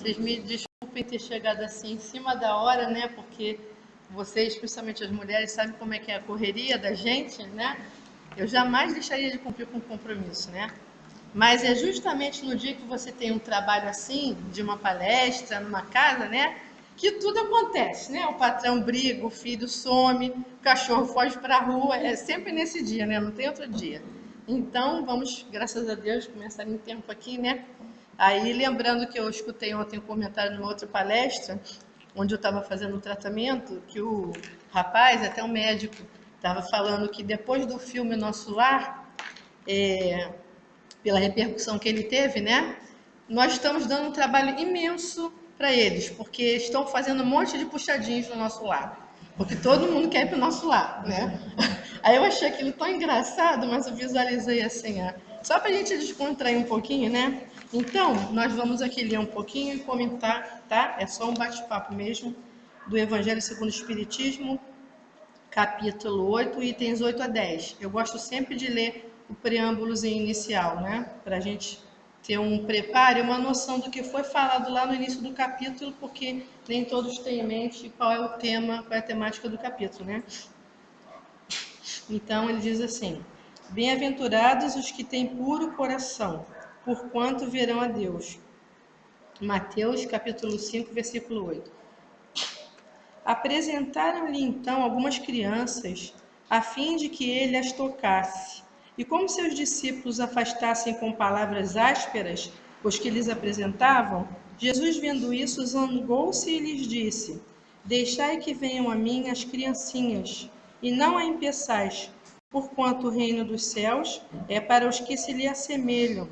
Vocês me desculpem ter chegado assim em cima da hora, né? Porque vocês, principalmente as mulheres, sabem como é que é a correria da gente, né? Eu jamais deixaria de cumprir com o compromisso, né? Mas é justamente no dia que você tem um trabalho assim, de uma palestra, numa casa, né? Que tudo acontece, né? O patrão briga, o filho some, o cachorro foge para a rua. É sempre nesse dia, né? Não tem outro dia. Então, vamos, graçar a Deus, começar em tempo aqui, né? Aí, lembrando que eu escutei ontem um comentário numa outra palestra, onde eu estava fazendo o tratamento, que o rapaz, até o médico, estava falando que depois do filme Nosso Lar, pela repercussão que ele teve, né? Nós estamos dando um trabalho imenso para eles, porque estão fazendo um monte de puxadinhos no nosso lar. Porque todo mundo quer ir para o nosso lar, né? Aí eu achei aquilo tão engraçado, mas eu visualizei assim, só para a gente descontrair um pouquinho, né? Então, nós vamos aqui ler um pouquinho e comentar, tá? É só um bate-papo mesmo do Evangelho segundo o Espiritismo, capítulo 8, itens 8 a 10. Eu gosto sempre de ler o preâmbulozinho inicial, né? Para a gente ter um preparo e uma noção do que foi falado lá no início do capítulo, porque nem todos têm em mente qual é o tema, qual é a temática do capítulo, né? Então, ele diz assim: bem-aventurados os que têm puro coração, porquanto verão a Deus. Mateus, capítulo 5, versículo 8. Apresentaram-lhe então algumas crianças, a fim de que ele as tocasse. E como seus discípulos afastassem com palavras ásperas os que lhes apresentavam, Jesus, vendo isso, zangou-se e lhes disse: deixai que venham a mim as criancinhas, e não a impeçais, porquanto o reino dos céus é para os que se lhe assemelham.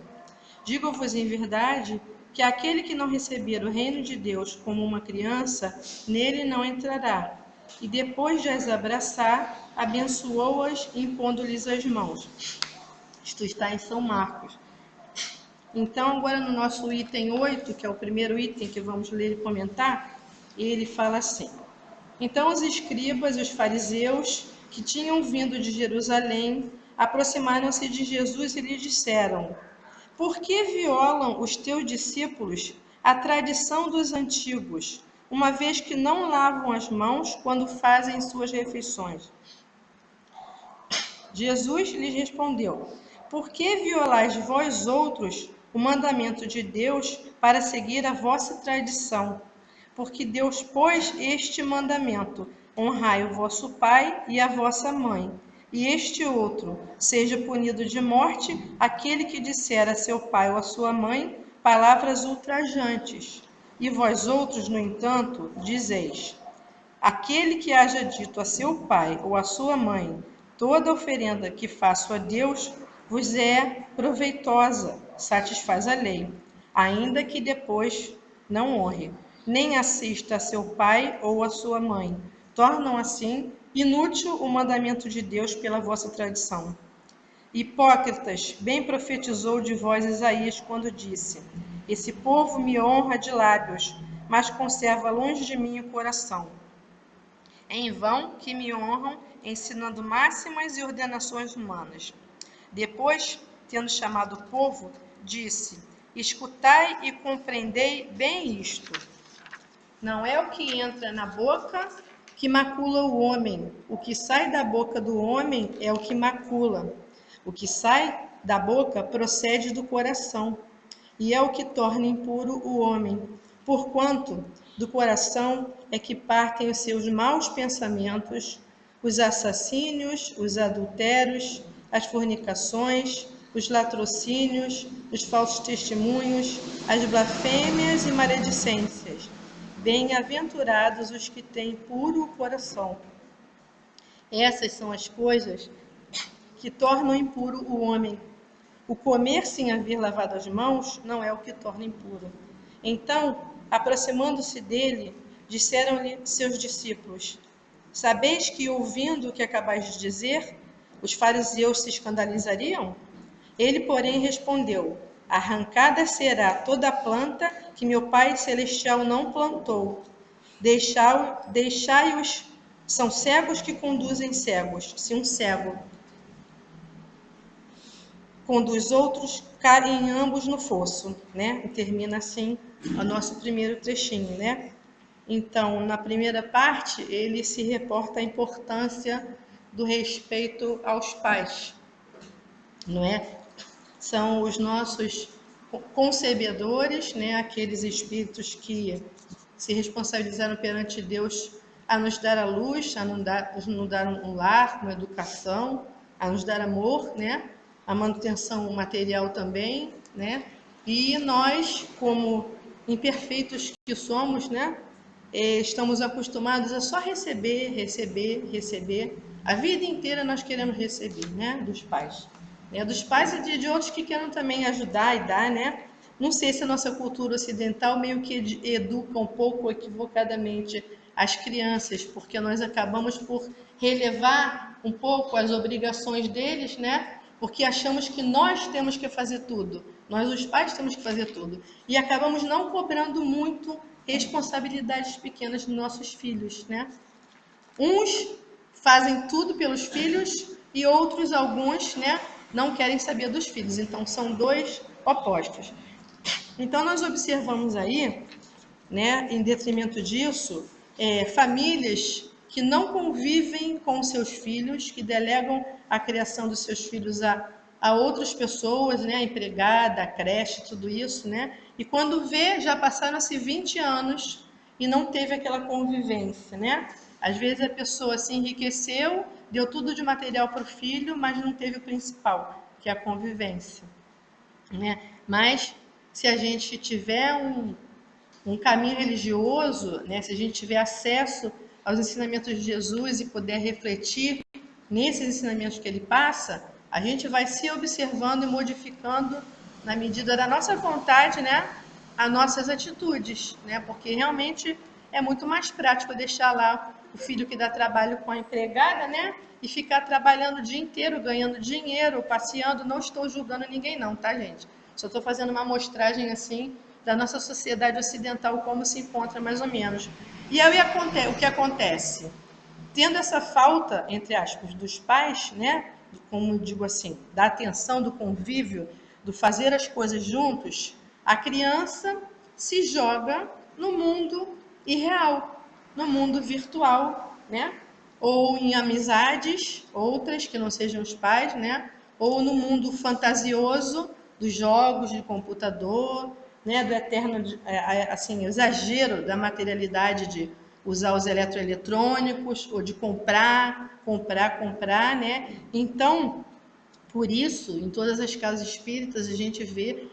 Digo-vos em verdade que aquele que não receber o reino de Deus como uma criança, nele não entrará. E depois de as abraçar, abençoou-as, impondo-lhes as mãos. Isto está em São Marcos. Então, agora no nosso item 8, que é o primeiro item que vamos ler e comentar, ele fala assim: então os escribas e os fariseus, que tinham vindo de Jerusalém, aproximaram-se de Jesus e lhe disseram: por que violam os teus discípulos a tradição dos antigos, uma vez que não lavam as mãos quando fazem suas refeições? Jesus lhes respondeu: por que violais vós outros o mandamento de Deus para seguir a vossa tradição? Porque Deus pôs este mandamento: honrai o vosso pai e a vossa mãe. E este outro: seja punido de morte aquele que disser a seu pai ou a sua mãe palavras ultrajantes. E vós outros, no entanto, dizeis: aquele que haja dito a seu pai ou a sua mãe, toda oferenda que faço a Deus vos é proveitosa, satisfaz a lei, ainda que depois não honre, nem assista a seu pai ou a sua mãe. Tornam assim inútil o mandamento de Deus pela vossa tradição. Hipócritas, bem profetizou de vós Isaías quando disse: esse povo me honra de lábios, mas conserva longe de mim o coração. Em vão que me honram, ensinando máximas e ordenações humanas. Depois, tendo chamado o povo, disse: escutai e compreendei bem isto. Não é o que entra na boca que macula o homem. O que sai da boca do homem é o que macula. O que sai da boca procede do coração, e é o que torna impuro o homem. Porquanto do coração é que partem os seus maus pensamentos, os assassínios, os adultérios, as fornicações, os latrocínios, os falsos testemunhos, as blasfêmias e maledicências. Bem-aventurados os que têm puro coração. Essas são as coisas que tornam impuro o homem. O comer sem haver lavado as mãos não é o que torna impuro. Então, aproximando-se dele, disseram-lhe seus discípulos: sabeis que, ouvindo o que acabais de dizer, os fariseus se escandalizariam? Ele, porém, respondeu: arrancada será toda a planta que meu Pai Celestial não plantou. Deixai-os, são cegos que conduzem cegos. Se um cego conduz outros caem ambos no fosso, né? E termina assim o nosso primeiro trechinho, né? Então, na primeira parte, ele se reporta à importância do respeito aos pais, não é? São os nossos concebedores, né? Aqueles espíritos que se responsabilizaram perante Deus a nos dar a luz, a nos dar um lar, uma educação, a nos dar amor, né? A manutenção material também, né? E nós, como imperfeitos que somos, né? Estamos acostumados a só receber, receber, receber. A vida inteira nós queremos receber, né? Dos pais. Dos pais e de outros que querem também ajudar e dar, né? Não sei se a nossa cultura ocidental meio que educa um pouco equivocadamente as crianças, porque nós acabamos por relevar um pouco as obrigações deles, né? Porque achamos que nós temos que fazer tudo, nós os pais temos que fazer tudo, e acabamos não cobrando muito responsabilidades pequenas dos nossos filhos, né? Uns fazem tudo pelos filhos e outros, alguns, né, não querem saber dos filhos. Então, são dois opostos. Então, nós observamos aí, né, em detrimento disso, famílias que não convivem com seus filhos, que delegam a criação dos seus filhos a outras pessoas, né, a empregada, a creche, tudo isso, né? E quando vê, já passaram-se 20 anos e não teve aquela convivência, né? Às vezes a pessoa se enriqueceu, deu tudo de material para o filho, mas não teve o principal, que é a convivência, né? Mas se a gente tiver um caminho religioso, né? Se a gente tiver acesso aos ensinamentos de Jesus e puder refletir nesses ensinamentos que ele passa, a gente vai se observando e modificando na medida da nossa vontade, né? As nossas atitudes, né? Porque realmente é muito mais prático deixar lá o filho que dá trabalho com a empregada, né? E ficar trabalhando o dia inteiro, ganhando dinheiro, passeando. Não estou julgando ninguém não, tá, gente? Só estou fazendo uma amostragem assim da nossa sociedade ocidental, como se encontra mais ou menos. E aí o que acontece? Tendo essa falta, entre aspas, dos pais, né? Como digo assim, da atenção, do convívio, do fazer as coisas juntos, a criança se joga no mundo irreal, no mundo virtual, né? Ou em amizades, outras que não sejam os pais, né? Ou no mundo fantasioso dos jogos de computador, né? Do eterno, assim, exagero da materialidade de usar os eletroeletrônicos, ou de comprar, né? Então, por isso, em todas as casas espíritas, a gente vê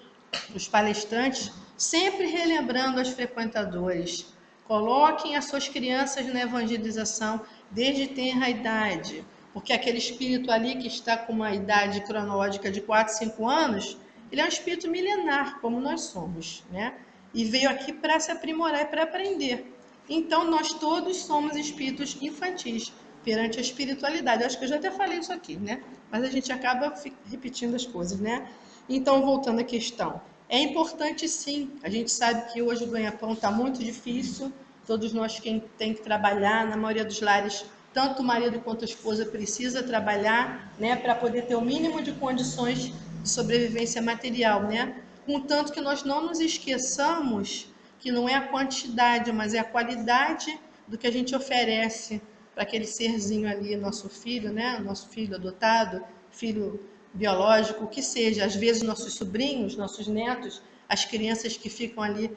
os palestrantes sempre relembrando aos frequentadores: coloquem as suas crianças na evangelização desde tenra idade, porque aquele espírito ali que está com uma idade cronológica de 4, 5 anos, ele é um espírito milenar, como nós somos, né? E veio aqui para se aprimorar e para aprender. Então, nós todos somos espíritos infantis perante a espiritualidade. Eu acho que eu já até falei isso aqui, né? Mas a gente acaba repetindo as coisas, né? Então, voltando à questão. É importante, sim. A gente sabe que hoje o ganha-pão está muito difícil. Todos nós quem tem que trabalhar, na maioria dos lares, tanto o marido quanto a esposa precisa trabalhar, né? Para poder ter o mínimo de condições de sobrevivência material, né? Contanto que nós não nos esqueçamos que não é a quantidade, mas é a qualidade do que a gente oferece para aquele serzinho ali, nosso filho, né? Nosso filho adotado, filho biológico, o que seja. Às vezes nossos sobrinhos, nossos netos, as crianças que ficam ali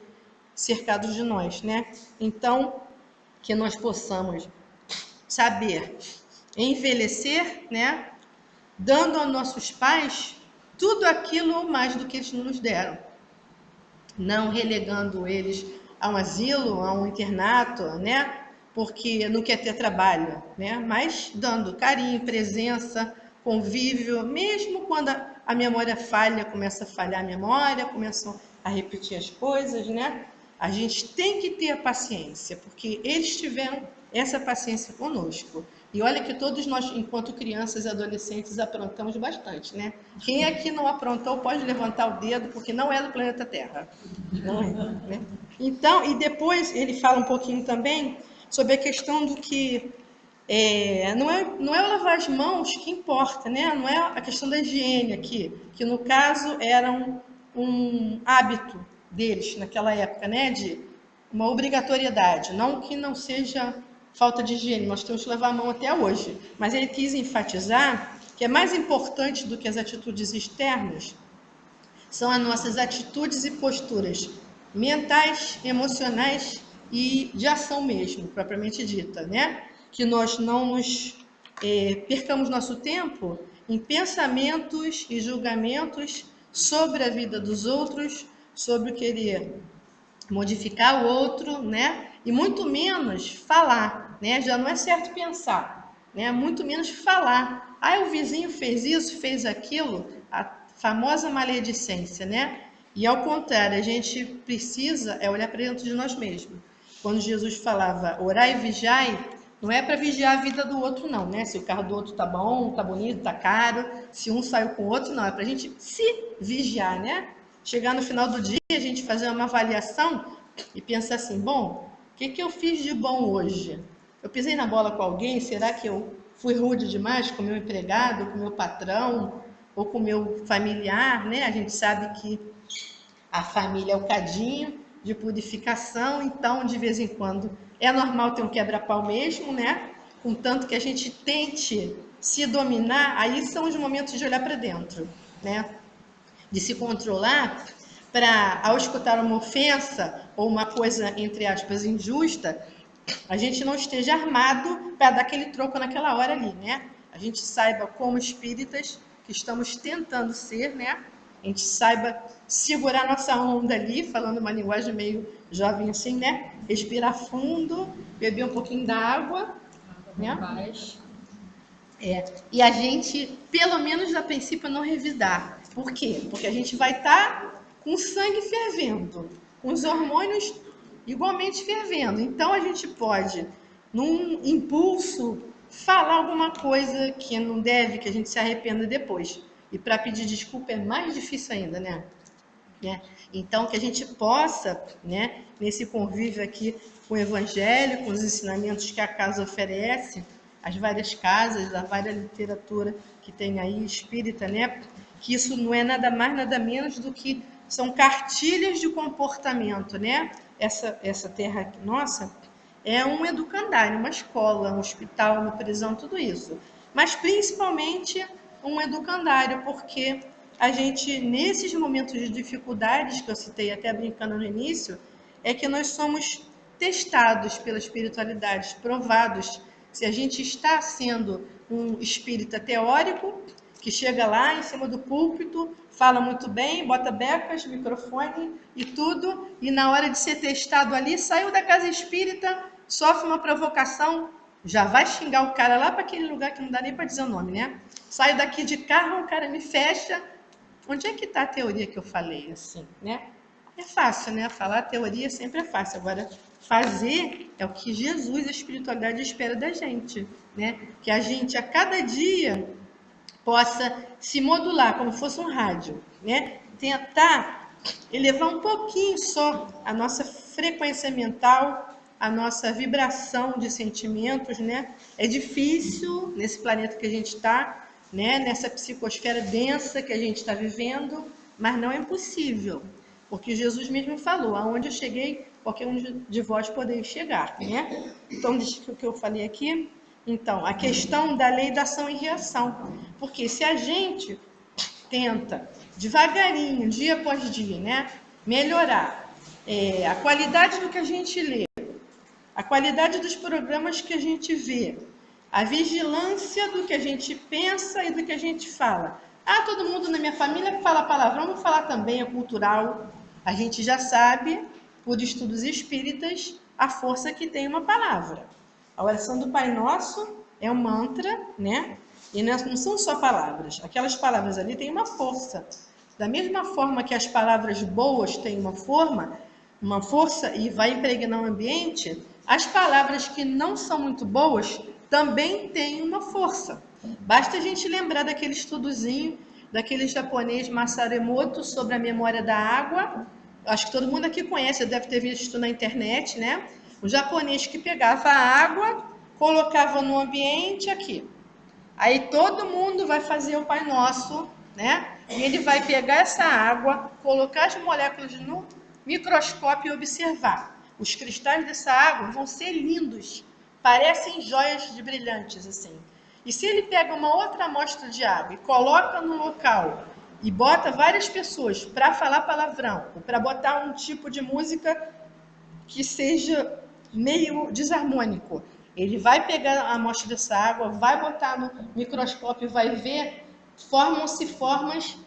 cercados de nós, né? Então, que nós possamos saber envelhecer, né? Dando aos nossos pais tudo aquilo ou mais do que eles nos deram, não relegando eles a um asilo, a um internato, né? Porque não quer ter trabalho, né? Mas dando carinho, presença, convívio, mesmo quando a memória falha, começa a falhar a memória, começam a repetir as coisas, né? A gente tem que ter a paciência, porque eles tiveram essa paciência conosco. E olha que todos nós, enquanto crianças e adolescentes, aprontamos bastante, né? Quem aqui não aprontou pode levantar o dedo, porque não é do planeta Terra. Não é, né? Então, e depois ele fala um pouquinho também sobre a questão do que não é o lavar as mãos que importa, né? Não é a questão da higiene aqui, que no caso era um hábito deles naquela época, né? De uma obrigatoriedade, não que não seja falta de higiene, nós temos que lavar a mão até hoje, mas ele quis enfatizar que é mais importante do que as atitudes externas são as nossas atitudes e posturas mentais, emocionais e de ação mesmo, propriamente dita, né? Que nós não nos percamos nosso tempo em pensamentos e julgamentos sobre a vida dos outros, sobre o querer modificar o outro, né? E muito menos falar, né? Já não é certo pensar, né? Muito menos falar. Ah, o vizinho fez isso, fez aquilo, a famosa maledicência, né? E ao contrário, a gente precisa olhar para dentro de nós mesmos. Quando Jesus falava orai e vigiai, não é para vigiar a vida do outro, não, né? Se o carro do outro tá bom, tá bonito, tá caro, se um saiu com o outro, não. É para a gente se vigiar, né? Chegar no final do dia, a gente fazer uma avaliação e pensar assim, bom, o que eu fiz de bom hoje? Eu pisei na bola com alguém? Será que eu fui rude demais com o meu empregado, com o meu patrão ou com o meu familiar, né? A gente sabe que a família é o cadinho de purificação, então de vez em quando é normal ter um quebra-pau mesmo, né? Contanto que a gente tente se dominar, aí são os momentos de olhar para dentro, né? De se controlar para, ao escutar uma ofensa ou uma coisa, entre aspas, injusta, a gente não esteja armado para dar aquele troco naquela hora ali, né? A gente saiba, como espíritas que estamos tentando ser, né? A gente saiba segurar nossa onda ali, falando uma linguagem meio jovem assim, né? Respirar fundo, beber um pouquinho da água, né? E a gente, pelo menos a princípio, não revidar. Por quê? Porque a gente vai estar com o sangue fervendo, com os hormônios igualmente fervendo. Então a gente pode, num impulso, falar alguma coisa que não deve, que a gente se arrependa depois. E para pedir desculpa é mais difícil ainda, né? Então, que a gente possa, né, nesse convívio aqui com o Evangelho, com os ensinamentos que a casa oferece, as várias casas, a vária literatura que tem aí espírita, né, que isso não é nada mais, nada menos do que são cartilhas de comportamento, né? Essa terra nossa é um educandário, uma escola, um hospital, uma prisão, tudo isso. Mas principalmente um educandário, porque a gente, nesses momentos de dificuldades que eu citei até brincando no início, é que nós somos testados pela espiritualidade, provados se a gente está sendo um espírita teórico, que chega lá em cima do púlpito, fala muito bem, bota becas, microfone e tudo, e na hora de ser testado ali, saiu da casa espírita, sofre uma provocação, já vai xingar o cara lá para aquele lugar que não dá nem para dizer o nome, né? Saio daqui de carro, o cara me fecha. Onde é que está a teoria que eu falei, assim, né? É fácil, né? Falar teoria sempre é fácil. Agora, fazer é o que Jesus, a espiritualidade, espera da gente, né? Que a gente, a cada dia, possa se modular, como fosse um rádio, né? Tentar elevar um pouquinho só a nossa frequência mental, a nossa vibração de sentimentos, né? É difícil nesse planeta que a gente está, né? Nessa psicosfera densa que a gente está vivendo, mas não é impossível, porque Jesus mesmo falou: aonde eu cheguei, qualquer um de vós poderia chegar, né? Então, o que eu falei aqui. Então, a questão da lei da ação e reação. Porque se a gente tenta, devagarinho, dia após dia, né, melhorar a qualidade do que a gente lê, a qualidade dos programas que a gente vê, a vigilância do que a gente pensa e do que a gente fala. Ah, todo mundo na minha família fala palavrão, vamos falar também, é cultural. A gente já sabe, por estudos espíritas, a força que tem uma palavra. A oração do Pai Nosso é um mantra, né? E não são só palavras. Aquelas palavras ali têm uma força. Da mesma forma que as palavras boas têm uma força e vai impregnar o ambiente, as palavras que não são muito boas também têm uma força. Basta a gente lembrar daquele estudozinho daquele japonês Masaru Emoto sobre a memória da água. Acho que todo mundo aqui conhece, deve ter visto na internet, né? O japonês que pegava a água, colocava no ambiente aqui. Aí todo mundo vai fazer o Pai Nosso, né? E ele vai pegar essa água, colocar as moléculas no microscópio e observar. Os cristais dessa água vão ser lindos, parecem joias de brilhantes, assim. E se ele pega uma outra amostra de água e coloca no local e bota várias pessoas para falar palavrão, ou para botar um tipo de música que seja meio desarmônico, ele vai pegar a amostra dessa água, vai botar no microscópio e vai ver, formam-se formas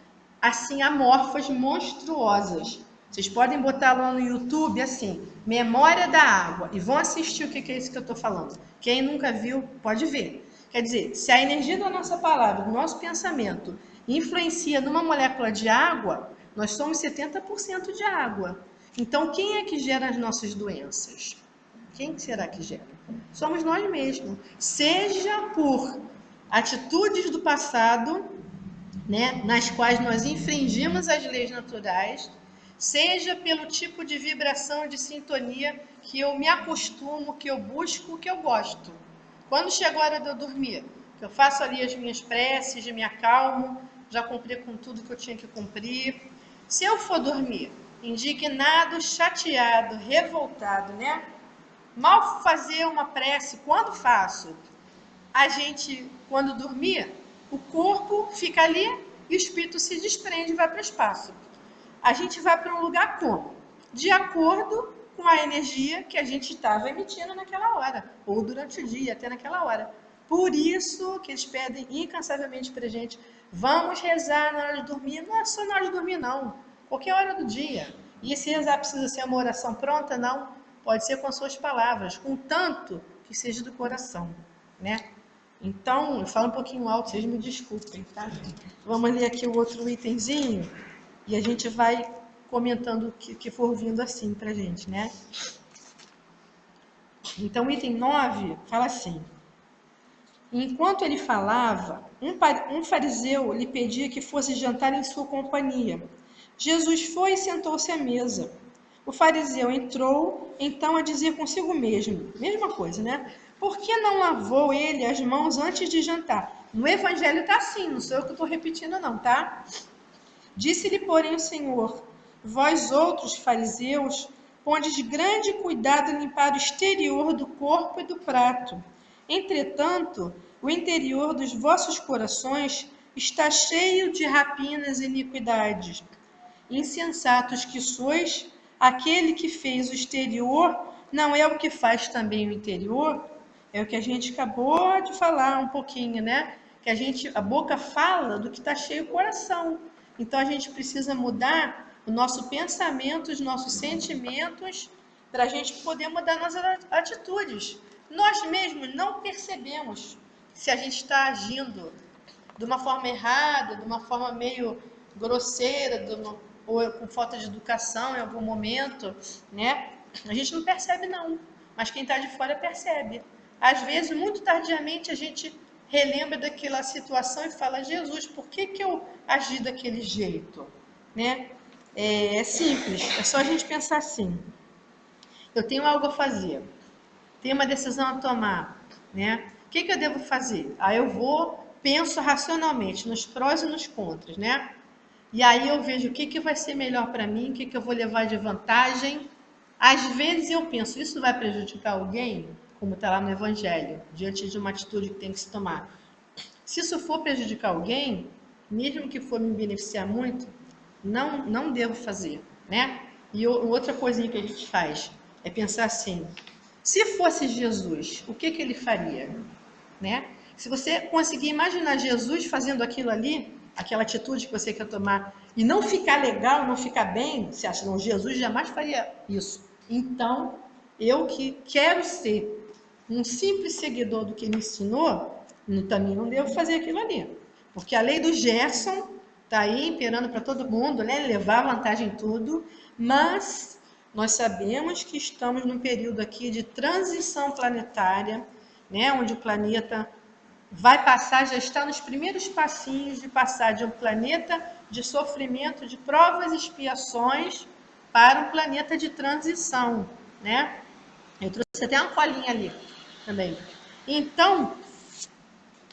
assim amorfas, monstruosas. Vocês podem botar lá no YouTube assim, memória da água, e vão assistir o que é isso que eu estou falando. Quem nunca viu, pode ver. Quer dizer, se a energia da nossa palavra, do nosso pensamento, influencia numa molécula de água, nós somos 70% de água. Então, quem é que gera as nossas doenças? Quem será que gera? Somos nós mesmos. Seja por atitudes do passado, né, nas quais nós infringimos as leis naturais, seja pelo tipo de vibração, de sintonia que eu me acostumo, que eu busco, que eu gosto. Quando chega a hora de eu dormir, que eu faço ali as minhas preces, me acalmo, já cumpri com tudo que eu tinha que cumprir. Se eu for dormir indignado, chateado, revoltado, né? Mal fazer uma prece, quando faço, a gente, quando dormir, o corpo fica ali e o espírito se desprende e vai para o espaço. A gente vai para um lugar como? De acordo com a energia que a gente estava emitindo naquela hora, ou durante o dia, até naquela hora. Por isso que eles pedem incansavelmente para a gente, vamos rezar na hora de dormir. Não é só na hora de dormir, não. Qualquer hora do dia. E se rezar precisa ser uma oração pronta? Não. Pode ser com as suas palavras, contanto que seja do coração, né? Então, eu falo um pouquinho alto, vocês me desculpem, tá? Vamos ler aqui o outro itemzinho e a gente vai comentando o que for vindo assim pra gente, né? Então, o item 9 fala assim: enquanto ele falava, um fariseu lhe pedia que fosse jantar em sua companhia. Jesus foi e sentou-se à mesa. O fariseu entrou, então, a dizer consigo mesmo, mesma coisa, né? Por que não lavou ele as mãos antes de jantar? No evangelho tá assim, não sou eu que estou repetindo não, tá? Disse-lhe, porém, o Senhor: vós outros, fariseus, pondes grande cuidado em limpar o exterior do corpo e do prato. Entretanto, o interior dos vossos corações está cheio de rapinas e iniquidades. Insensatos que sois, aquele que fez o exterior não é o que faz também o interior? É o que a gente acabou de falar um pouquinho, né? Que a boca fala do que está cheio o coração. Então a gente precisa mudar o nosso pensamento, os nossos sentimentos, para a gente poder mudar nossas atitudes. Nós mesmos não percebemos se a gente está agindo de uma forma errada, de uma forma meio grosseira, ou com falta de educação em algum momento, né? A gente não percebe não, mas quem está de fora percebe. Às vezes, muito tardiamente, a gente relembra daquela situação e fala: Jesus, por que eu agi daquele jeito? Né? É simples, é só a gente pensar assim: eu tenho algo a fazer, tenho uma decisão a tomar, né? O que eu devo fazer? Aí eu vou, penso racionalmente nos prós e nos contras, né? E aí eu vejo o que vai ser melhor para mim, o que eu vou levar de vantagem. Às vezes eu penso, isso vai prejudicar alguém? Como está lá no Evangelho, diante de uma atitude que tem que se tomar. Se isso for prejudicar alguém, mesmo que for me beneficiar muito, não devo fazer, né? E outra coisinha que a gente faz é pensar assim: se fosse Jesus, o que ele faria, né? Se você conseguir imaginar Jesus fazendo aquilo ali, aquela atitude que você quer tomar, e não ficar legal, não ficar bem, você acha, não, Jesus jamais faria isso. Então, eu que quero ser um simples seguidor do que ele ensinou, também não devo fazer aquilo ali. Porque a lei do Gerson está aí imperando para todo mundo, né? Levar vantagem em tudo, mas nós sabemos que estamos num período aqui de transição planetária, né? Onde o planeta vai passar, já está nos primeiros passinhos de passar de um planeta de sofrimento, de provas e expiações, para um planeta de transição, né? Eu trouxe até uma colinha ali também. Então,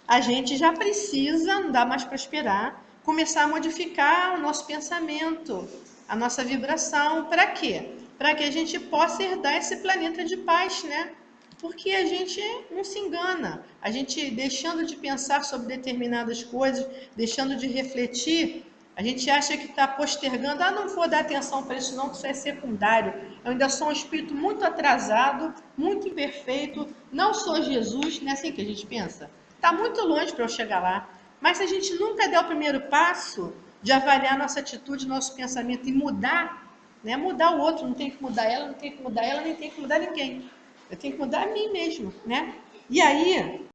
a gente já precisa, não dá mais para esperar, começar a modificar o nosso pensamento, a nossa vibração. Para quê? Para que a gente possa herdar esse planeta de paz, né? Porque a gente não se engana. A gente deixando de pensar sobre determinadas coisas, deixando de refletir, a gente acha que está postergando. Ah, não vou dar atenção para isso não, que isso é secundário. Eu ainda sou um espírito muito atrasado, muito imperfeito. Não sou Jesus, não é assim que a gente pensa? Está muito longe para eu chegar lá. Mas se a gente nunca der o primeiro passo de avaliar nossa atitude, nosso pensamento e mudar, né? Mudar o outro, não tem que mudar ela, não tem que mudar ela, nem tem que mudar ninguém. Eu tenho que mudar a mim mesmo, né? E aí,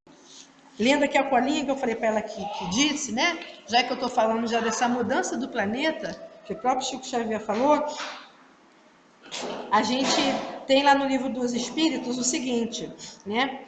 lendo aqui a colinha que eu falei para ela que disse, né? Já que eu estou falando já dessa mudança do planeta, que o próprio Chico Xavier falou, a gente tem lá no Livro dos Espíritos o seguinte, né?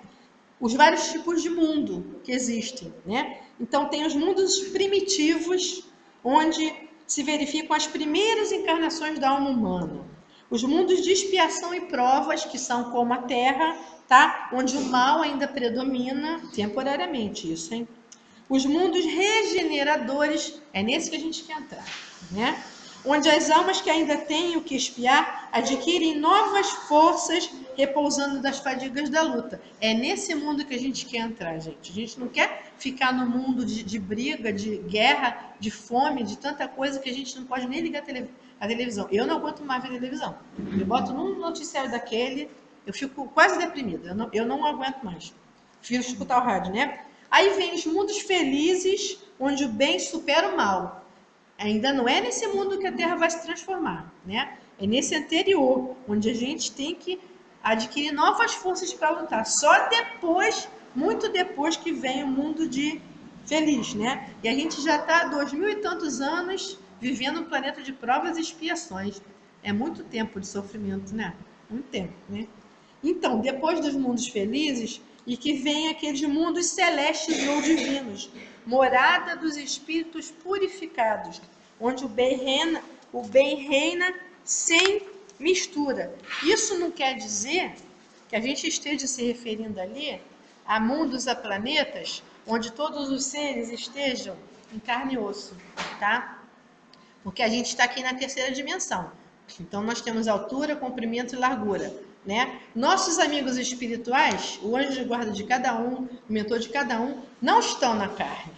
Os vários tipos de mundo que existem, né? Então tem os mundos primitivos, onde se verificam as primeiras encarnações da alma humana. Os mundos de expiação e provas, que são como a Terra, tá? Onde o mal ainda predomina temporariamente, isso, hein? Os mundos regeneradores, é nesse que a gente quer entrar, né? Onde as almas que ainda têm o que expiar adquirem novas forças repousando das fadigas da luta. É nesse mundo que a gente quer entrar, gente. A gente não quer ficar no mundo de briga, de guerra, de fome, de tanta coisa que a gente não pode nem ligar a televisão. Eu não aguento mais ver televisão. Eu boto num noticiário daquele, eu fico quase deprimida. Eu não aguento mais. Prefiro escutar o rádio, né? Aí vem os mundos felizes, onde o bem supera o mal. Ainda não é nesse mundo que a Terra vai se transformar, né? É nesse anterior, onde a gente tem que adquirir novas forças para lutar. Só depois, muito depois, que vem o mundo de feliz, né? E a gente já está há 2000 e tantos anos vivendo um planeta de provas e expiações. É muito tempo de sofrimento, né? Muito tempo, né? Então, depois dos mundos felizes, e que vem aqueles mundos celestes ou divinos, morada dos espíritos purificados, onde o bem reina sem mistura. Isso não quer dizer que a gente esteja se referindo ali a mundos, a planetas, onde todos os seres estejam em carne e osso, tá? Porque a gente está aqui na terceira dimensão. Então, nós temos altura, comprimento e largura, né? Nossos amigos espirituais, o anjo de guarda de cada um, o mentor de cada um, não estão na carne.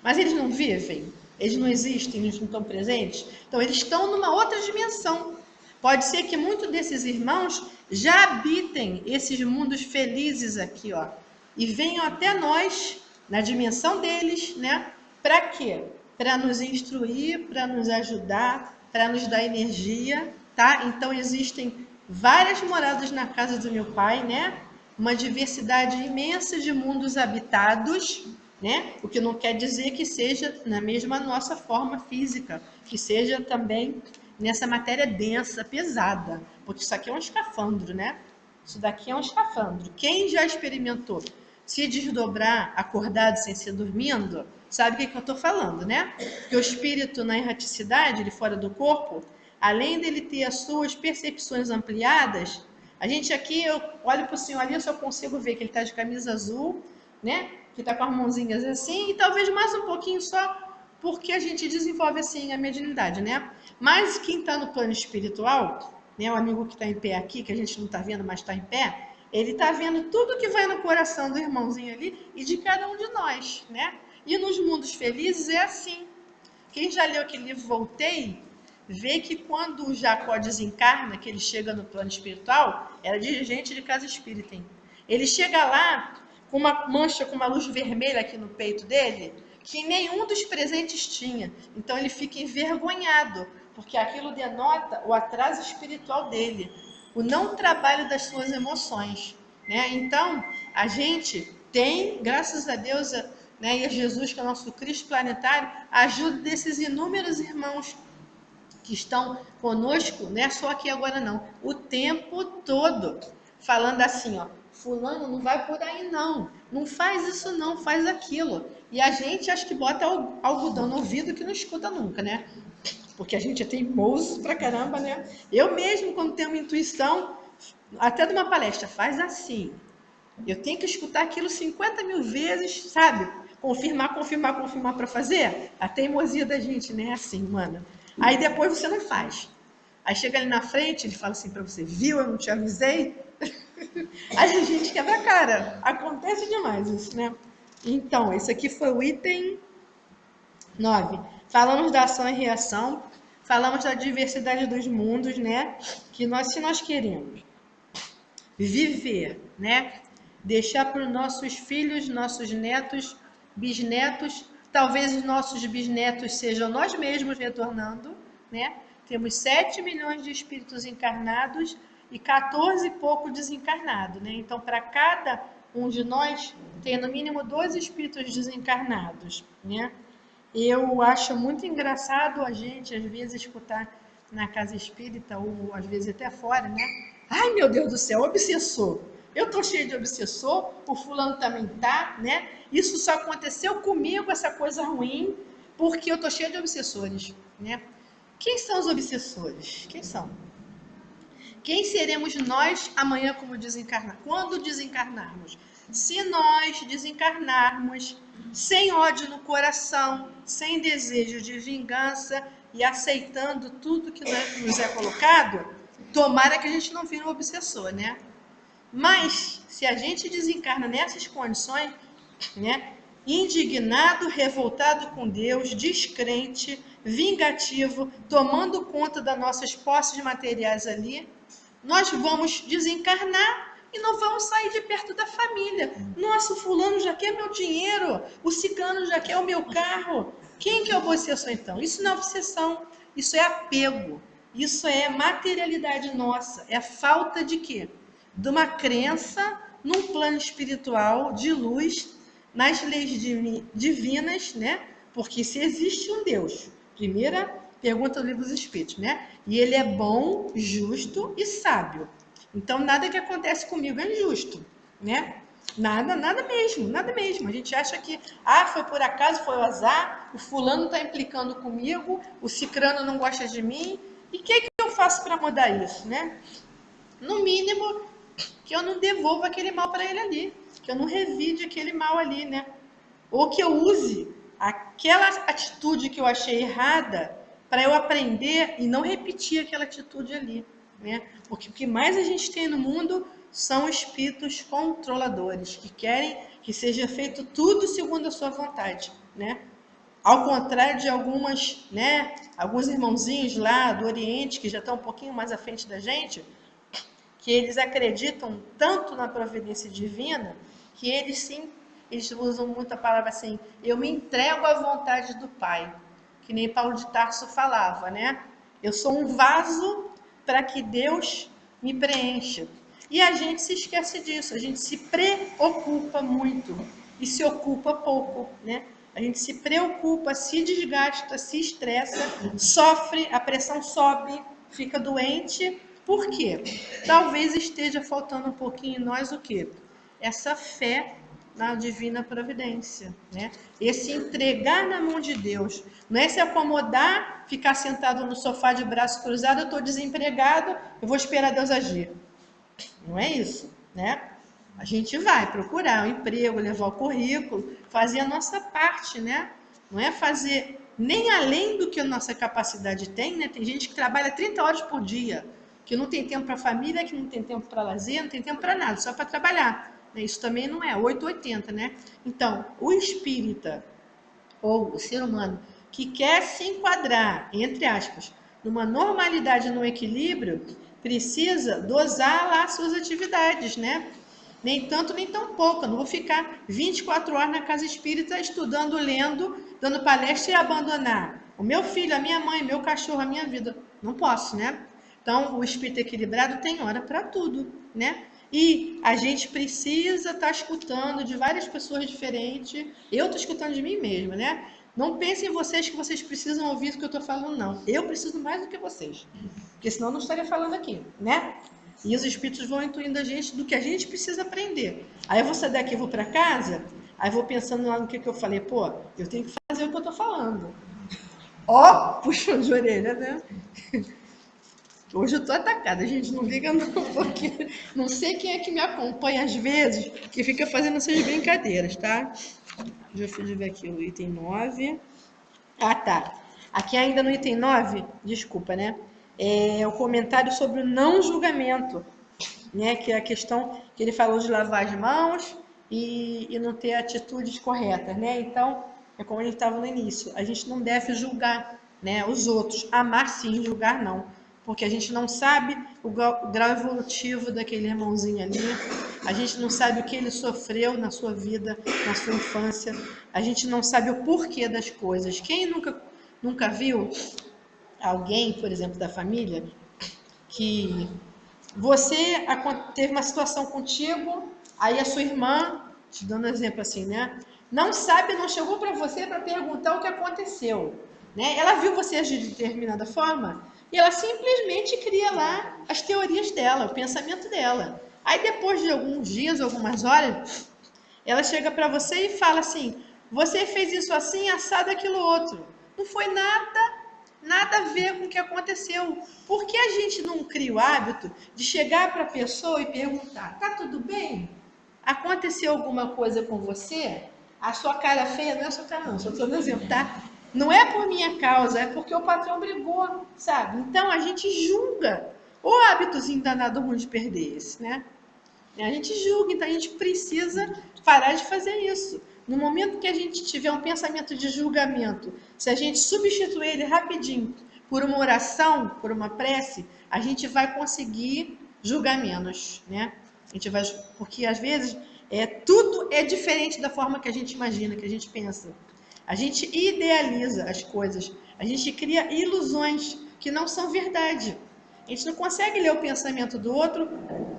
Mas eles não vivem, eles não existem, eles não estão presentes. Então, eles estão numa outra dimensão. Pode ser que muitos desses irmãos já habitem esses mundos felizes aqui, ó. E venham até nós, na dimensão deles, né? Para quê? Para nos instruir, para nos ajudar, para nos dar energia, tá? Então existem várias moradas na casa do meu pai, né? Uma diversidade imensa de mundos habitados, né? O que não quer dizer que seja na mesma nossa forma física, que seja também nessa matéria densa, pesada, porque isso aqui é um escafandro, né? Isso daqui é um escafandro. Quem já experimentou se desdobrar acordado sem ser dormindo, sabe o que eu estou falando, né? Porque o espírito na erraticidade, ele fora do corpo, além dele ter as suas percepções ampliadas, a gente aqui, eu olho para o senhor ali, eu só consigo ver que ele está de camisa azul, né? Que está com as mãozinhas assim, e talvez mais um pouquinho só, porque a gente desenvolve assim a mediunidade, né? Mas quem está no plano espiritual, né? O amigo que está em pé aqui, que a gente não está vendo, mas está em pé, ele está vendo tudo que vai no coração do irmãozinho ali e de cada um de nós, né? E nos mundos felizes é assim. Quem já leu aquele livro Voltei, vê que quando o Jacó desencarna, que ele chega no plano espiritual, era dirigente de casa espírita, hein? Ele chega lá com uma mancha, com uma luz vermelha aqui no peito dele, que nenhum dos presentes tinha. Então ele fica envergonhado, porque aquilo denota o atraso espiritual dele, o não trabalho das suas emoções, né? Então, a gente tem, graças a Deus, né, e a Jesus, que é o nosso Cristo planetário, a ajuda desses inúmeros irmãos que estão conosco, não é só aqui agora não, o tempo todo, falando assim, ó, fulano, não vai por aí não, não faz isso não, faz aquilo. E a gente acho que bota algodão no ouvido que não escuta nunca, né? Porque a gente é teimoso pra caramba, né? Eu mesmo, quando tenho uma intuição, até de uma palestra, faz assim, Eu tenho que escutar aquilo 50 mil vezes, sabe? Confirmar, confirmar, confirmar para fazer. A teimosia da gente, né? Assim, mano. Aí depois você não faz. Aí chega ali na frente, ele fala assim para você, viu, eu não te avisei? Aí a gente quebra a cara. Acontece demais isso, né? Então, esse aqui foi o item 9. Falamos da ação e reação. Falamos da diversidade dos mundos, né? Que nós, se nós queremos viver, né? Deixar para os nossos filhos, nossos netos, bisnetos, talvez os nossos bisnetos sejam nós mesmos retornando, né? Temos 7 milhões de espíritos encarnados e 14 e pouco desencarnados, né? Então, para cada um de nós, tem no mínimo 12 espíritos desencarnados, né? Eu acho muito engraçado a gente, às vezes, escutar na casa espírita, ou às vezes até fora, né? Ai, meu Deus do céu, obsessor. Eu tô cheio de obsessor, o fulano também tá, né? Isso só aconteceu comigo, essa coisa ruim, porque eu tô cheio de obsessores, né? Quem são os obsessores? Quem são? Quem seremos nós amanhã como desencarnar? Quando desencarnarmos? Se nós desencarnarmos sem ódio no coração, sem desejo de vingança e aceitando tudo que nos é colocado, tomara que a gente não vire um obsessor, né? Mas se a gente desencarna nessas condições, né? Indignado, revoltado com Deus, descrente, vingativo, tomando conta das nossas posses materiais ali, nós vamos desencarnar e não vamos sair de perto da família. Nossa, o fulano já quer meu dinheiro, o ciclano já quer o meu carro. Quem que é o obsessor então? Isso não é obsessão, isso é apego, isso é materialidade nossa, é falta de quê? De uma crença num plano espiritual de luz, nas leis divinas, né? Porque se existe um Deus, primeira pergunta do livro dos Espíritos, né? E ele é bom, justo e sábio. Então, nada que acontece comigo é injusto, né? Nada, nada mesmo, nada mesmo. A gente acha que, foi por acaso, foi o azar, o fulano está implicando comigo, o cicrano não gosta de mim. E o que eu faço para mudar isso, né? No mínimo, que eu não devolva aquele mal para ele ali, que eu não revide aquele mal ali, né? Ou que eu use aquela atitude que eu achei errada para eu aprender e não repetir aquela atitude ali, né? Porque o que mais a gente tem no mundo são espíritos controladores, que querem que seja feito tudo segundo a sua vontade, né? Ao contrário de algumas, né, alguns irmãozinhos lá do Oriente, que já estão um pouquinho mais à frente da gente, que eles acreditam tanto na providência divina, que eles sim, eles usam muito a palavra assim, eu me entrego à vontade do Pai, que nem Paulo de Tarso falava, né? Eu sou um vaso para que Deus me preencha. E a gente se esquece disso, a gente se preocupa muito e se ocupa pouco, né? A gente se preocupa, se desgasta, se estressa, sofre, a pressão sobe, fica doente. Por quê? Talvez esteja faltando um pouquinho em nós o quê? Essa fé na divina providência, né? Esse entregar na mão de Deus. Não é se acomodar, ficar sentado no sofá de braço cruzado, eu estou desempregado, eu vou esperar Deus agir. Não é isso, né? A gente vai procurar um emprego, levar o currículo, fazer a nossa parte, né? Não é fazer nem além do que a nossa capacidade tem, né? Tem gente que trabalha 30 horas por dia, que não tem tempo para a família, que não tem tempo para lazer, não tem tempo para nada, só para trabalhar. Isso também não é 880, né? Então, o espírita ou o ser humano que quer se enquadrar, entre aspas, numa normalidade, num equilíbrio, precisa dosar lá suas atividades, né? Nem tanto, nem tão pouco. Eu não vou ficar 24 horas na casa espírita estudando, lendo, dando palestra e abandonar o meu filho, a minha mãe, meu cachorro, a minha vida. Não posso, né? Então, o espírito equilibrado tem hora para tudo, né? E a gente precisa estar escutando de várias pessoas diferentes. Eu estou escutando de mim mesma, né? Não pensem em vocês que vocês precisam ouvir o que eu estou falando, não. Eu preciso mais do que vocês. Porque senão eu não estaria falando aqui, né? E os espíritos vão intuindo a gente do que a gente precisa aprender. Aí eu vou sair daqui, vou para casa, aí vou pensando lá no que eu falei. Pô, eu tenho que fazer o que eu estou falando. Ó, puxão de orelha, né? Hoje eu tô atacada, gente, não liga não, porque não sei quem é que me acompanha às vezes, que fica fazendo essas brincadeiras, tá? Deixa eu ver aqui o item 9. Ah, tá. Aqui ainda no item 9, desculpa, né? É o comentário sobre o não julgamento, né? Que é a questão que ele falou de lavar as mãos e não ter atitudes corretas, né? Então, é como ele estava no início, a gente não deve julgar, né, os outros. Amar sim, julgar não. Porque a gente não sabe o grau evolutivo daquele irmãozinho ali, a gente não sabe o que ele sofreu na sua vida, na sua infância, a gente não sabe o porquê das coisas. Quem nunca viu alguém, por exemplo, da família, que você teve uma situação contigo, aí a sua irmã, te dando um exemplo assim, né? Não sabe, não chegou para você para perguntar o que aconteceu, né? Ela viu você agir de determinada forma e ela simplesmente cria lá as teorias dela, o pensamento dela. Aí depois de alguns dias, algumas horas, ela chega para você e fala assim: você fez isso assim, assado aquilo outro. Não foi nada a ver com o que aconteceu. Por que a gente não cria o hábito de chegar para a pessoa e perguntar: tá tudo bem? Aconteceu alguma coisa com você? A sua cara feia não é a sua cara, não, só estou dando exemplo, tá? Não é por minha causa, é porque o patrão brigou, sabe? Então a gente julga. O hábitozinho danado ruim de perder esse, né? A gente julga, então a gente precisa parar de fazer isso. No momento que a gente tiver um pensamento de julgamento, se a gente substituir ele rapidinho por uma oração, por uma prece, a gente vai conseguir julgar menos, né? A gente vai, porque às vezes tudo é diferente da forma que a gente imagina, que a gente pensa. A gente idealiza as coisas, a gente cria ilusões que não são verdade. A gente não consegue ler o pensamento do outro,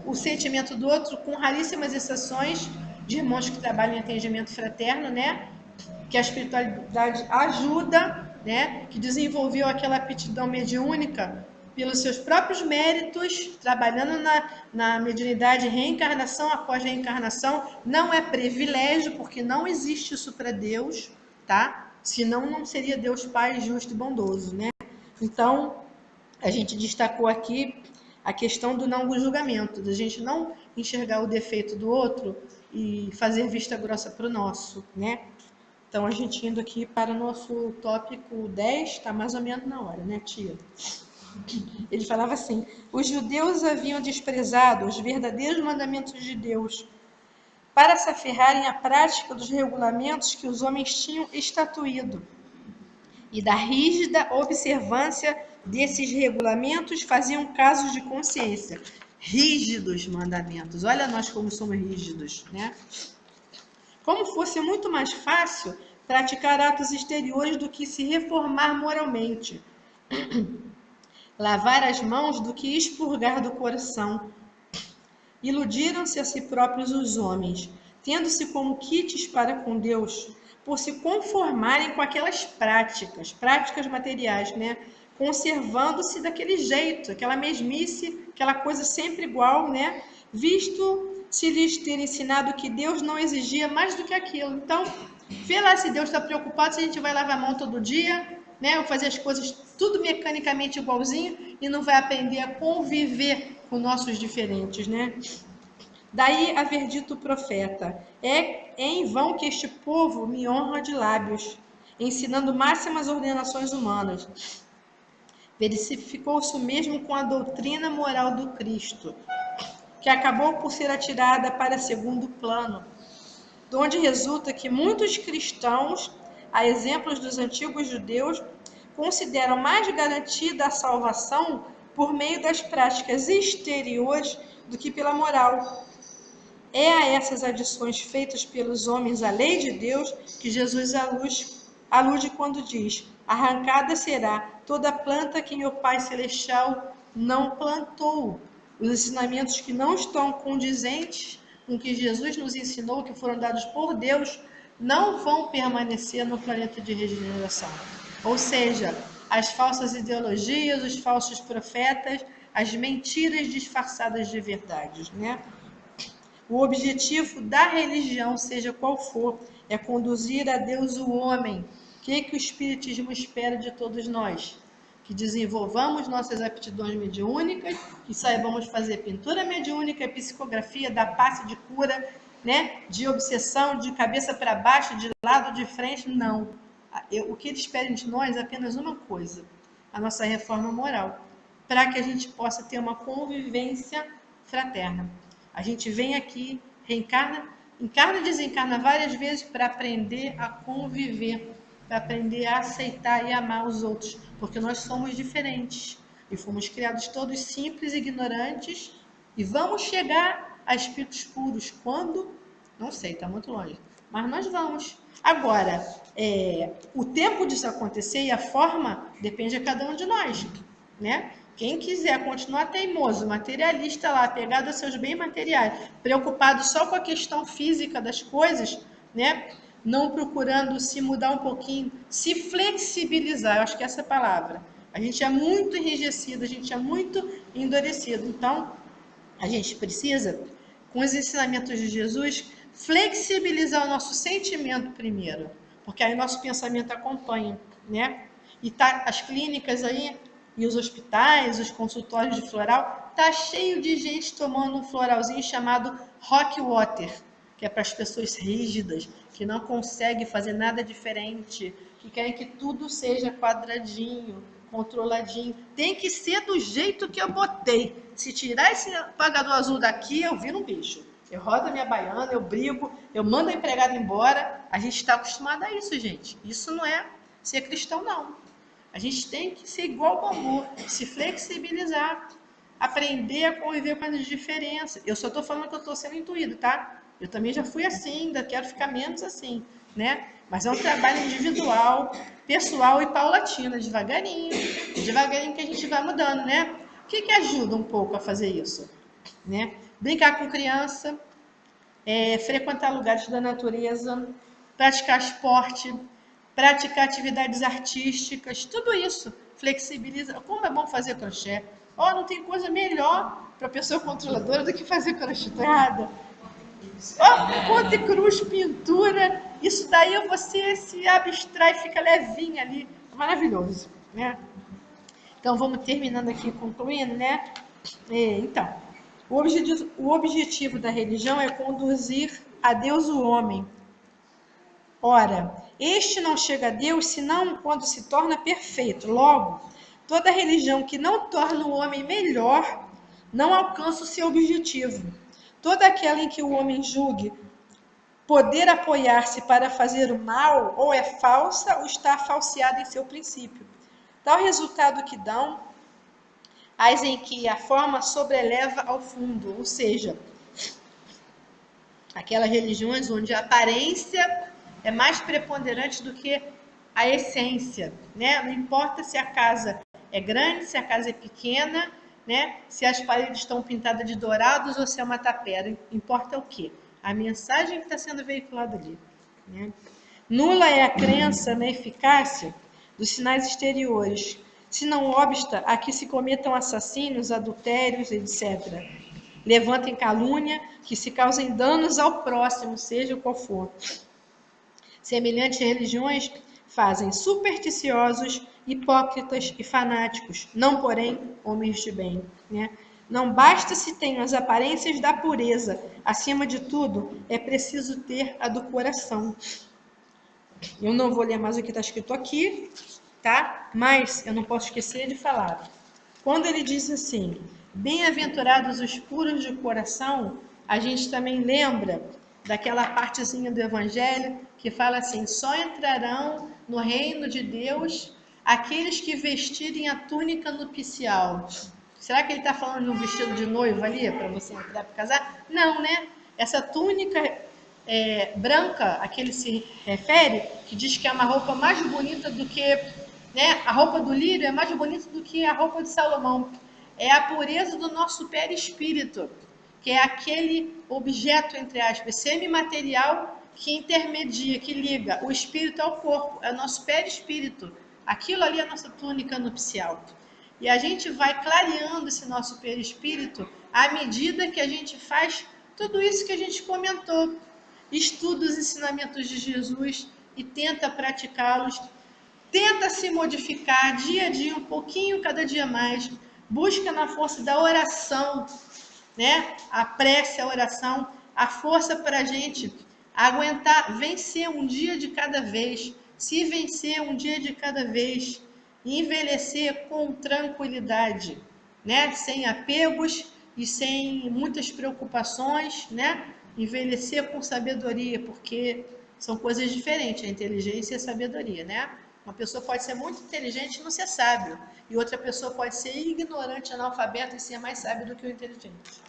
o sentimento do outro, com raríssimas exceções de irmãos que trabalham em atendimento fraterno, né? Que a espiritualidade ajuda, né? Que desenvolveu aquela aptidão mediúnica pelos seus próprios méritos, trabalhando na mediunidade, reencarnação após reencarnação. Não é privilégio, porque não existe isso para Deus, tá? Senão não seria Deus Pai justo e bondoso, né? Então, a gente destacou aqui a questão do não julgamento, da gente não enxergar o defeito do outro e fazer vista grossa para o nosso, né? Então, a gente indo aqui para o nosso tópico 10, está mais ou menos na hora, né, tia? Ele falava assim: os judeus haviam desprezado os verdadeiros mandamentos de Deus para se aferrarem à prática dos regulamentos que os homens tinham estatuído. E da rígida observância desses regulamentos faziam casos de consciência. Rígidos mandamentos. Olha nós como somos rígidos, né? Como fosse muito mais fácil praticar atos exteriores do que se reformar moralmente. Lavar as mãos do que expurgar do coração. Iludiram-se a si próprios os homens, tendo-se como quites para com Deus, por se conformarem com aquelas práticas materiais, né? Conservando-se daquele jeito, aquela mesmice, aquela coisa sempre igual, né? Visto se lhes ter ensinado que Deus não exigia mais do que aquilo. Então, vê lá se Deus está preocupado se a gente vai lavar a mão todo dia, né? Ou fazer as coisas tudo mecanicamente igualzinho e não vai aprender a conviver com nossos diferentes, né? Daí haver dito o profeta: é em vão que este povo me honra de lábios, ensinando máximas ordenações humanas. Verificou-se o mesmo com a doutrina moral do Cristo, que acabou por ser atirada para segundo plano, de onde resulta que muitos cristãos, a exemplos dos antigos judeus, consideram mais garantida a salvação por meio das práticas exteriores do que pela moral. É a essas adições feitas pelos homens à lei de Deus que Jesus alude quando diz: arrancada será toda planta que meu Pai Celestial não plantou. Os ensinamentos que não estão condizentes com o que Jesus nos ensinou, que foram dados por Deus, não vão permanecer no planeta de regeneração. Ou seja, as falsas ideologias, os falsos profetas, as mentiras disfarçadas de verdades, né? O objetivo da religião, seja qual for, é conduzir a Deus o homem. O que o Espiritismo espera de todos nós? que desenvolvamos nossas aptidões mediúnicas, que saibamos fazer pintura mediúnica, psicografia, dar passe de cura, né? De obsessão, de cabeça para baixo, de lado, de frente, não. O que eles pedem de nós é apenas uma coisa, a nossa reforma moral, para que a gente possa ter uma convivência fraterna. A gente vem aqui, reencarna, encarna e desencarna várias vezes para aprender a conviver, para aprender a aceitar e amar os outros, porque nós somos diferentes e fomos criados todos simples e ignorantes e vamos chegar a espíritos puros. Quando? Não sei, está muito longe, mas nós vamos. Agora, o tempo disso acontecer e a forma depende de cada um de nós, né? Quem quiser continuar teimoso, materialista lá, apegado aos seus bens materiais, preocupado só com a questão física das coisas, né? Não procurando se mudar um pouquinho, se flexibilizar, eu acho que essa é a palavra. A gente é muito enrijecido, a gente é muito endurecido. Então, a gente precisa, com os ensinamentos de Jesus, flexibilizar o nosso sentimento primeiro, porque aí nosso pensamento acompanha, né? E tá as clínicas aí, e os hospitais, os consultórios de floral, tá cheio de gente tomando um floralzinho chamado Rock Water, que é para as pessoas rígidas, que não conseguem fazer nada diferente, que querem que tudo seja quadradinho, controladinho. Tem que ser do jeito que eu botei. Se tirar esse apagador azul daqui, eu viro um bicho. Eu rodo a minha baiana, eu brigo, eu mando a empregada embora. A gente está acostumado a isso, gente. Isso não é ser cristão, não. A gente tem que ser igual ao bambu, se flexibilizar, aprender a conviver com as diferenças. Eu só estou falando que eu estou sendo intuído, tá? Eu também já fui assim, ainda quero ficar menos assim, né? Mas é um trabalho individual, pessoal e paulatino, devagarinho que a gente vai mudando, né? O que ajuda um pouco a fazer isso? Né? Brincar com criança, frequentar lugares da natureza, praticar esporte, praticar atividades artísticas, tudo isso flexibiliza. Como é bom fazer crochê. Não tem coisa melhor para a pessoa controladora do que fazer crochê. Estou errada. Ponte cruz, pintura, isso daí você se abstrai, fica levinha ali. Maravilhoso, né? Então, vamos terminando aqui, concluindo, né? Então, o objetivo da religião é conduzir a Deus o homem. Ora, este não chega a Deus senão quando se torna perfeito. Logo, toda religião que não torna o homem melhor não alcança o seu objetivo. Toda aquela em que o homem julgue poder apoiar-se para fazer o mal ou é falsa ou está falseada em seu princípio. Tal resultado que dão as em que a forma sobreleva ao fundo, ou seja, aquelas religiões onde a aparência é mais preponderante do que a essência, né? Não importa se a casa é grande, se a casa é pequena, né? Se as paredes estão pintadas de dourados ou se é uma tapera, importa o quê? A mensagem que está sendo veiculada ali, né? Nula é a crença na eficácia dos sinais exteriores, se não obsta a que se cometam assassínios, adultérios, etc. Levantem calúnia, que se causem danos ao próximo, seja qual for. Semelhantes religiões fazem supersticiosos, hipócritas e fanáticos, não, porém, homens de bem, né? Não basta se tenham as aparências da pureza, acima de tudo, é preciso ter a do coração. Eu não vou ler mais o que está escrito aqui, tá? Mas eu não posso esquecer de falar. Quando ele diz assim, bem-aventurados os puros de coração, a gente também lembra daquela partezinha do Evangelho que fala assim, só entrarão no reino de Deus aqueles que vestirem a túnica nupcial. Será que ele está falando de um vestido de noiva ali, para você entrar para casar? Não, né? Essa túnica branca, a que ele se refere, que diz que é uma roupa mais bonita do que, né? A roupa do lírio é mais bonita do que a roupa de Salomão. É a pureza do nosso perispírito, que é aquele objeto, entre aspas, semimaterial que intermedia, que liga o espírito ao corpo, é o nosso perispírito. Aquilo ali é a nossa túnica nupcial. E a gente vai clareando esse nosso perispírito à medida que a gente faz tudo isso que a gente comentou. Estuda os ensinamentos de Jesus e tenta praticá-los Tenta se modificar dia a dia, um pouquinho cada dia mais. Busca na força da oração, né? A prece, a oração, a força para a gente aguentar, vencer um dia de cada vez, se vencer um dia de cada vez, envelhecer com tranquilidade, né? Sem apegos e sem muitas preocupações, né? Envelhecer com sabedoria, porque são coisas diferentes, a inteligência e a sabedoria, né? Uma pessoa pode ser muito inteligente e não ser sábio, e outra pessoa pode ser ignorante, analfabeta e ser mais sábio do que o inteligente.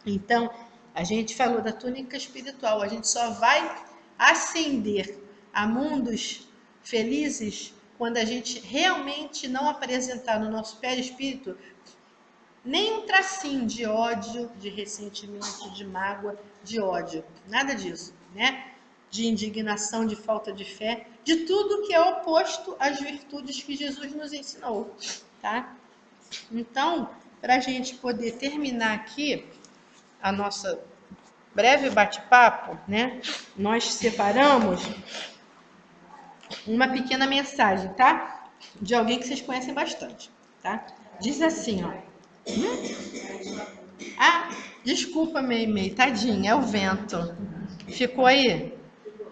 Então, a gente falou da túnica espiritual, a gente só vai ascender a mundos felizes quando a gente realmente não apresentar no nosso perispírito nem um tracinho de ódio, de ressentimento, de mágoa, de ódio, nada disso, né? De indignação, de falta de fé, de tudo que é oposto às virtudes que Jesus nos ensinou, tá? Então, para a gente poder terminar aqui a nossa breve bate-papo, né? Nós separamos uma pequena mensagem, tá? De alguém que vocês conhecem bastante, tá? Diz assim, ó. Ah, desculpa, Meimei, tadinha, é o vento. Ficou aí? Ficou.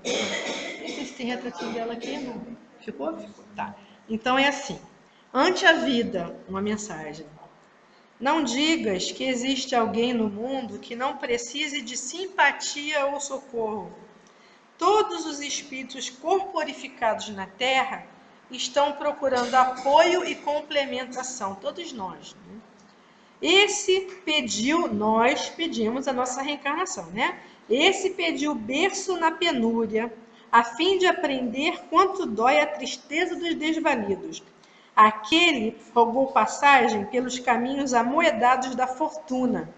Não sei se tem retratinho dela aqui, não. Ficou? Ficou, tá. Então é assim. Ante a vida, uma mensagem. Não digas que existe alguém no mundo que não precise de simpatia ou socorro. Todos os espíritos corporificados na Terra estão procurando apoio e complementação, todos nós. Né? Nós pedimos a nossa reencarnação, né? Esse pediu berço na penúria, a fim de aprender quanto dói a tristeza dos desvalidos. Aquele rogou passagem pelos caminhos amoedados da fortuna,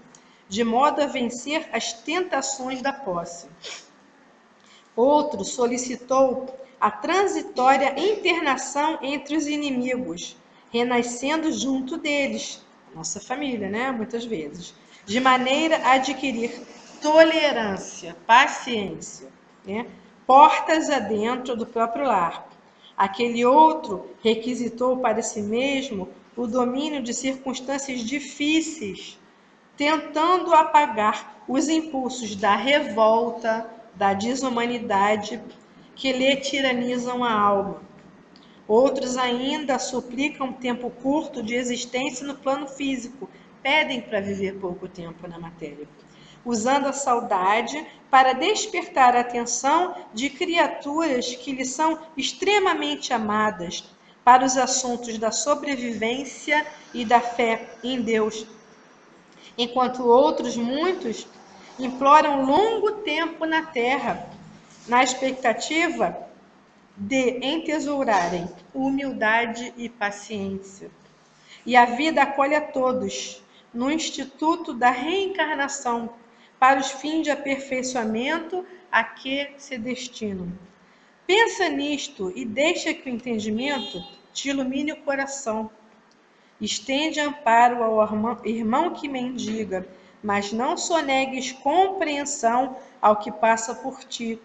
de modo a vencer as tentações da posse. Outro solicitou a transitória internação entre os inimigos, renascendo junto deles, nossa família, né? Muitas vezes, de maneira a adquirir tolerância, paciência, né? Portas adentro do próprio lar. Aquele outro requisitou para si mesmo o domínio de circunstâncias difíceis, tentando apagar os impulsos da revolta, da desumanidade que lhe tiranizam a alma. Outros ainda suplicam tempo curto de existência no plano físico, pedem para viver pouco tempo na matéria, usando a saudade para despertar a atenção de criaturas que lhe são extremamente amadas para os assuntos da sobrevivência e da fé em Deus, enquanto outros, muitos, imploram longo tempo na terra, na expectativa de entesourarem humildade e paciência. E a vida acolhe a todos no Instituto da Reencarnação, para os fins de aperfeiçoamento a que se destinam. Pensa nisto e deixa que o entendimento te ilumine o coração. Estende amparo ao irmão que mendiga, mas não sonegues compreensão ao que passa por ti,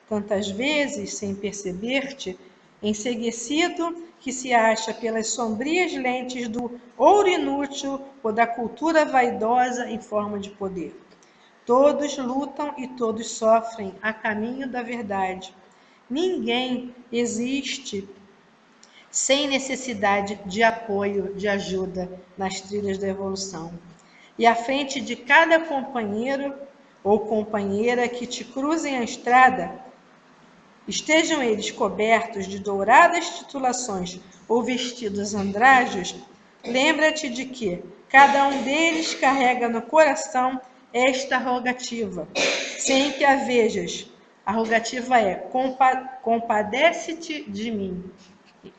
tantas vezes, sem perceber-te, enceguecido que se acha pelas sombrias lentes do ouro inútil ou da cultura vaidosa em forma de poder. Todos lutam e todos sofrem a caminho da verdade. Ninguém existe sem necessidade de apoio, de ajuda nas trilhas da evolução. E à frente de cada companheiro ou companheira que te cruzem a estrada, estejam eles cobertos de douradas titulações ou vestidos andrágios, lembra-te de que cada um deles carrega no coração esta rogativa, sem que a vejas. A rogativa é: compadece-te de mim.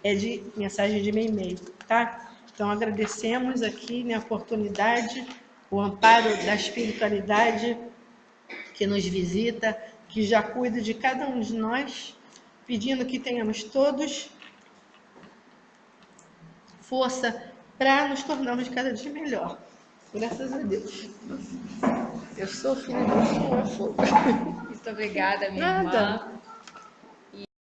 É de mensagem de Meimei, tá? Então agradecemos aqui, né, a oportunidade, o amparo da espiritualidade que nos visita, que já cuida de cada um de nós, pedindo que tenhamos todos força para nos tornarmos cada dia melhor. Graças a Deus. Eu sou filha de Deus, não é fogo. Muito obrigada, minha irmã. Nada.